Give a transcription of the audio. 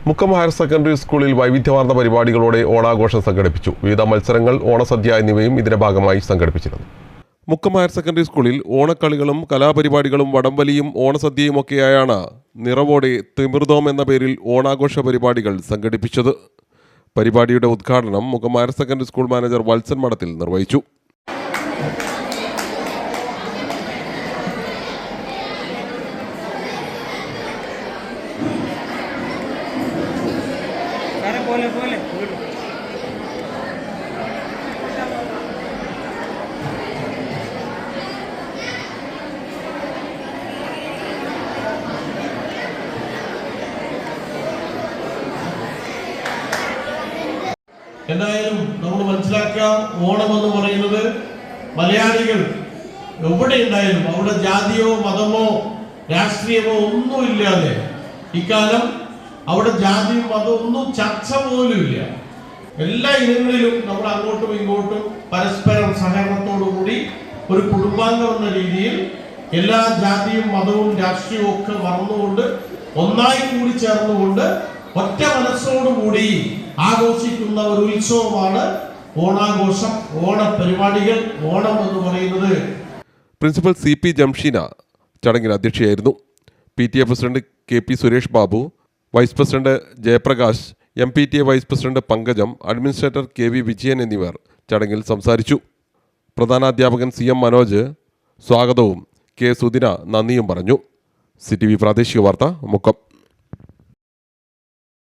Mukkam higher secondary സ്കൂളിൽ വൈവിധ്യമാർന്ന പരിപാടികളോടെ ഓണാഘോഷം സംഘടിപ്പിച്ചു. വിവിധ മത്സരങ്ങൾ, ഓണസദ്യ എന്നിവയും ഇതിന്റെ ഭാഗമായി സംഘടിപ്പിച്ചിരുന്നു. മുക്കം ഹയർ സെക്കൻഡറി സ്കൂളിൽ ഓണക്കളികളും കലാപരിപാടികളും വടംവലിയും ഓണസദ്യയുമൊക്കെയായാണ് നിറവോടെ തിമിർദോം എന്ന പേരിൽ ഓണാഘോഷ പരിപാടികൾ സംഘടിപ്പിച്ചത്. പരിപാടിയുടെ ഉദ്ഘാടനം Mukkam higher secondary school manager Valsan മഠത്തിൽ നിർവഹിച്ചു. എന്തായാലും നമ്മൾ മനസ്സിലാക്കുക, ഓണം എന്ന് പറയുന്നത് മലയാളികൾ എവിടെ ഉണ്ടായാലും അവിടെ ജാതിയോ മതമോ രാഷ്ട്രീയമോ ഒന്നുമില്ലാതെ ഇക്കാലം അവിടെ ജാതിയും മതവും ഒന്നും ചർച്ച പോലും ഇല്ല. എല്ലാ ഇനങ്ങളിലും നമ്മൾ അങ്ങോട്ടും ഇങ്ങോട്ടും പരസ്പരം സഹകരണത്തോടുകൂടി ഒരു കുടുംബാംഗം എന്ന രീതിയിൽ എല്ലാ ജാതിയും മതവും രാഷ്ട്രീയവും ഒക്കെ മറന്നുകൊണ്ട് ഒന്നായി കൂടി ചേർന്നുകൊണ്ട് ഒറ്റ മനസ്സോടുകൂടി ആഘോഷിക്കുന്ന ഒരു ഉത്സവമാണ് ഓണാഘോഷം, ഓണപരിപാടികൾ, ഓണം എന്ന് പറയുന്നത്. പ്രിൻസിപ്പൽ CP ജംഷീന ചടങ്ങിൽ അധ്യക്ഷയായിരുന്നു. PTA president KP Suresh Babu, vice president Jayaprakash, MPTA vice president Pankajam, administrator KV Vijayan എന്നിവർ ചടങ്ങിൽ സംസാരിച്ചു. പ്രധാനാധ്യാപകൻ CM മനോജ് സ്വാഗതവും K സുദിന നന്ദിയും പറഞ്ഞു. CTV പ്രാദേശിക വാർത്ത മുക്കം.